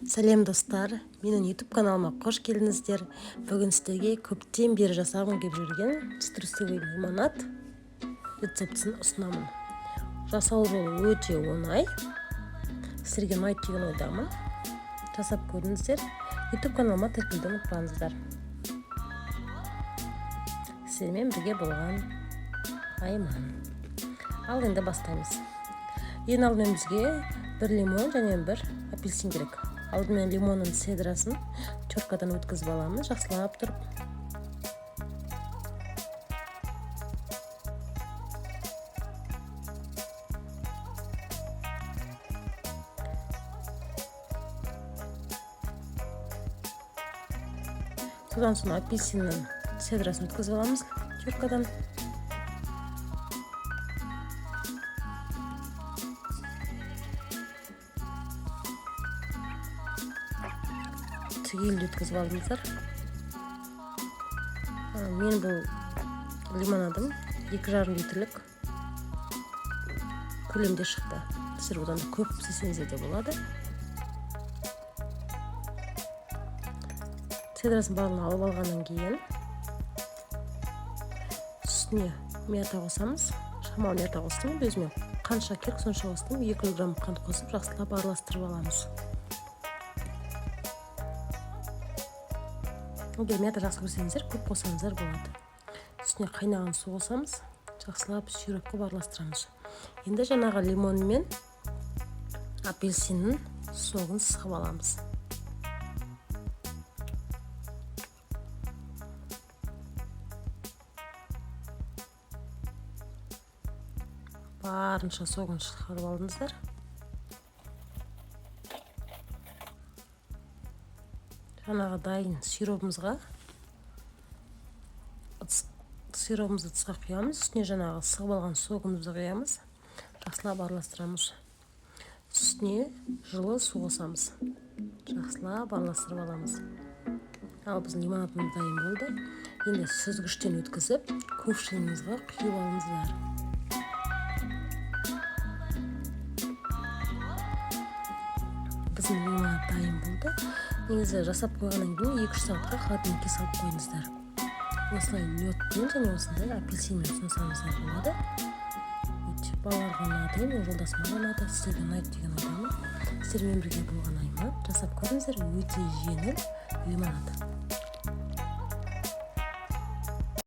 Сәлем достар, менің YouTube каналыма қош келдіңіздер. Бүгін сіздерге көптен бері жасағым келіп жүрген цитрусовый лимонад рецептісін ұсынамын. Жасау жолы өте оңай. Сіздерге ұнайды деген ойдамын. Жасап көріңіздер. YouTube каналыма тіркелуді ұмытпаңыздар. Сіздермен бірге болған Айман. Ал енді бастаймыз. Ең алдымен бізге бір лимон және бір апельсин керек. Алдымен лимонның седрасын теркадан өткізіп аламыз, жақсылап тұрып. Содан соң апельсиннің седрасын өткізіп аламыз теркадан. Түгелді өткізіп алдыңыздар. Мен бұл лимонадым 2,5 литрлік көлемде шықты. Сіздер одан көп істесеңіздер де болады. Седрасын барлығын алып алғаннан кейін үстіне мята қосамыз. Шамалы мята қостым. Өзіме қанша керек сонша қостым. 200 грамм қант қосып жақсылап араластырып аламыз. Егер мята жақсы көрсеңіздер, көп қосаңыздар болады. Үстіне қайнаған су қосамыз, жақсылап сироп қылып араластырамыз. Енді жаңағы лимон мен апельсиннің соғын сығып аламыз. Барынша соғын шығарып алдыңыздар. Жаңағы дайын сиропымызды ыдысқа құямыз. Үстіне жаңағы сығып алған соғымызды құямыз. Жақсылап араластырамыз. Үстіне жылы су қосамыз. Жақсылап араластырып аламыз. Ал біздің лимонадымыз дайын болды. Енді сүзгіштен өткізіп, ковшигіңізге құйып алыңыздар. Біздің лимонад дайын болды. Негізі жасап қойғаннан кейін 2-3 сағатқа холодильникке салып қойыңыздар. Осылай льотпен және осындай апельсинмен ұсынсаңыздар болады. Өте балаларға ұнады, мен жолдасыма ұнады, сіздерге ұнайды деген ойдамын. Сіздермен бірге болған Айман. Жасап көріңіздер, өте жеңіл лимонад.